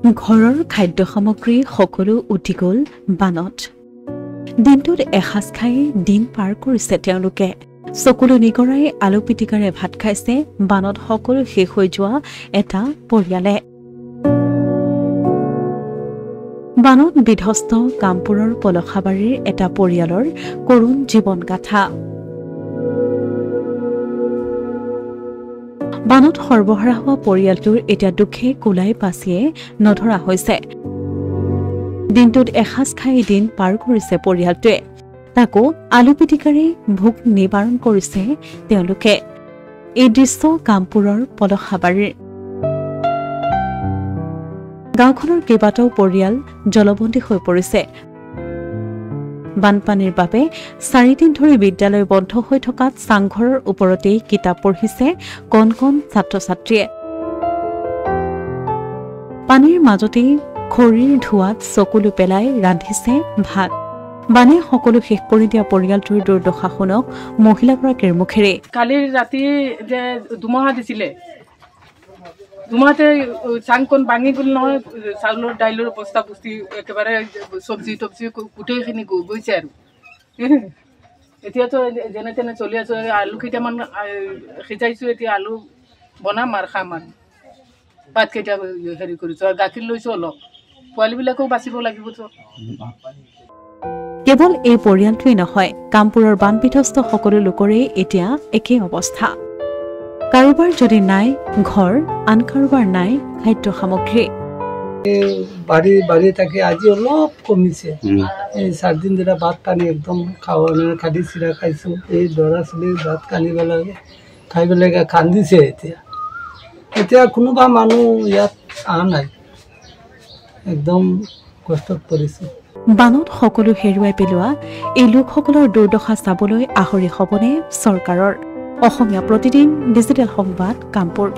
ঘৰৰ খাদ্য সামগ্ৰী সকলো উটি গ'ল বানত দিনটোত এসাঁজ খাই দিন পাৰ কৰিছে তেওঁলোকে সকলো নিগৰাই আলু পিটিকাৰে ভাত খাইছে বানত সকলো শেষ হৈ যোৱা এটা পৰিয়ালে বানত বিধ্বস্ত কামপুৰৰ পলখাবাৰীৰ এটা পৰিয়ালৰ কৰুণ জীৱন গাথা বানত সৰ্বহাৰা হোৱা পৰিয়ালটোৰ এতিয়া দুখে কোলাই পাচিয়ে নধৰা হৈছে দিনটোত এসাঁজ খাই দিন পাৰ কৰিছে পৰিয়ালটোৱে তাকো আলু পিটিকাৰে ভোক নিবাৰণ কৰিছে তেওঁলোকে এই দৃশ্য কামপুৰৰ পলখাবাৰীৰ গাঁওখনৰ কেইবাটাও পৰিয়াল জলবন্দী হৈ পৰিছে বানপানীৰ বাবে 4 দিন ধৰি বিদ্যালয় বন্ধ হৈ থকাত চাংঘৰৰ ওপৰতেই কিতাপ পঢ়িছে কণ কণ ছাত্ৰ-ছাত্ৰীয়ে পানীৰ মাজতেই খৰিৰ ধোঁৱাত চকুলো পেলাই ৰান্ধিছে ভাত বানে সকলো শেষ কৰি দিয়া পৰিয়ালটোৰ দুৰ্দশা শুনক মহিলাগৰাকীৰ মুখেৰে কালি ৰাতি যে দুমাহা দিছিলে দুমাহতে চাংকণ ভাঙি গ'ল নহয় চাউলৰ দাইলৰ বস্তা বস্তি একেবাৰে চব্জি তব্জি গোটেইখিনি গৈছে আৰু এতিয়াতো যেনে তেনে চলি আছো আলু কেইটামান সিজাইছোঁ এতিয়া আলু বনাম আৰু খাম আৰু ভাত কেইটা হেৰি কৰিছোঁ আৰু গাখীৰ লৈছোঁ অলপ পোৱালীবিলাকেও বাচিব লাগিবতো কেৱল এই পৰিয়ালটোৱেই নহয় কামপুৰৰ বানবিধ্বস্ত সকলো লোকৰে এতিয়া একেই অৱস্থা কাৰোবাৰ যদি নাই ঘৰ আন কাৰোবাৰ নাই খাদ্য সামগ্ৰী বাড়ি থাকে আজি অলপ কমিছে এই 4 দিন ধৰে ভাত পানি একদম খাওয়া না খালি চিৰা খাইছো এই দৰা চলি ভাত কানি বেলা খাই বেলা কান্দিছে এতিয়া কোনোবা মানুহ ইয়াত আহা নাই একদম কষ্টত পৰিছে বানত সকলো হেৰুৱাই পেলোৱা এই লোকসকলৰ দুৰ্দশা চাবলৈ আহৰি হ'বনে চৰকাৰৰ অসমীয়া প্ৰতিদিন ডিজিটেল সংবাদ কামপুৰ।